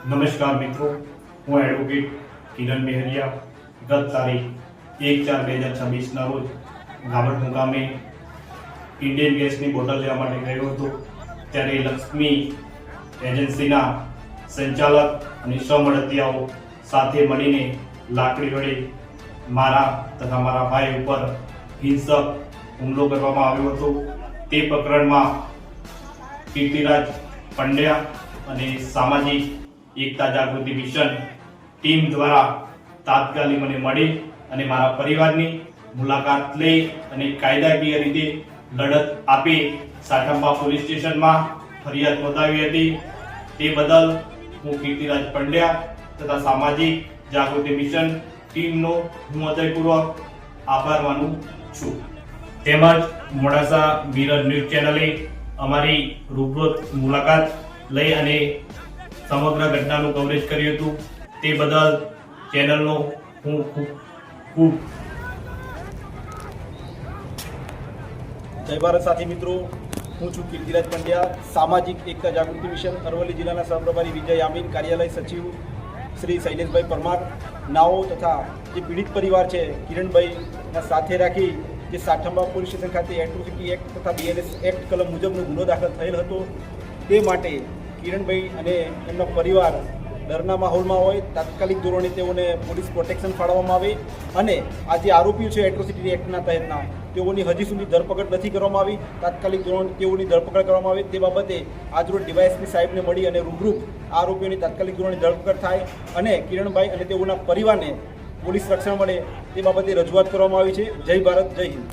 નમસ્કાર મિત્રો, હું એડવોકેટ કિરણ મેહરિયા ગત તારીખ 1/4/2026 રોજ ગાબડ મુકામે ઇન્ડિયન ગેસની બોટલ લેવા માટે ગયો હતો। ત્યારે લક્ષ્મી એજન્સીના સંચાલક અને સહમળતિયાઓ સાથે મળીને લાકડી વડે મારા તથા મારા ભાઈ ઉપર હિંસક હુમલો કરવામાં આવ્યો હતો। તે પ્રકરણમાં કીર્તિરાજ પંડ્યા અને સામાજિક એકતા જાગૃતિ મિશન ટીમ દ્વારા તાત્કાલિક મને મળી અને મારા પરિવારની મુલાકાત લઈ અને કાયદાકીય રીતે લડત આપી સાઠંબા પોલીસ સ્ટેશનમાં ફરિયાદ નોંધાવી હતી। તે બદલ હું કીર્તિરાજ પંડ્યા તથા સામાજિક જાગૃતિ મિશન ટીમનો હું હૃદયપૂર્વક આભાર માનું છું। તેમજ મોડાસા મિરર ન્યૂઝ ચેનલે અમારી રૂબરૂ મુલાકાત લઈ અને સમગ્ર ઘટનાનું કવરેજ કર્યું હતું। તે બદલ ચેનલનો હું ખૂબ જય ભારત સાથી મિત્રો, હું છું કીર્તિરાજ પંડ્યા, સામાજિક એકતા જાગૃતિ મિશન અરવલ્લી જિલ્લાના સહપ્રભારી વિજય યામીન, કાર્યાલય સચિવ શ્રી શૈલેષભાઈ પરમાર નાઓ તથા જે પીડિત પરિવાર છે કિરણભાઈના સાથે રાખી જે સાઠંબા પોલીસ સ્ટેશન ખાતે એટ્રોસિટી એક્ટ તથા BNS એક્ટ કલમ મુજબનો ગુનો દાખલ થયેલ હતો। તે માટે કિરણભાઈ અને એમનો પરિવાર ડરના માહોલમાં હોય, તાત્કાલિક ધોરણે તેઓને પોલીસ પ્રોટેક્શન ફાળવવામાં આવે અને આ જે આરોપીઓ છે એટ્રોસિટી એક્ટના તહેતના તેઓની હજી સુધી ધરપકડ નથી કરવામાં આવી। તાત્કાલિક ધોરણે તેઓની ધરપકડ કરવામાં આવે તે બાબતે આજરોજ ડીવાયએસપી સાહેબને મળી અને રૂબરૂ આરોપીઓની તાત્કાલિક ધોરણે ધરપકડ થાય અને કિરણભાઈ અને તેઓના પરિવારને પોલીસ રક્ષણ મળે તે બાબતે રજૂઆત કરવામાં આવી છે। જય ભારત, જય હિન્દ।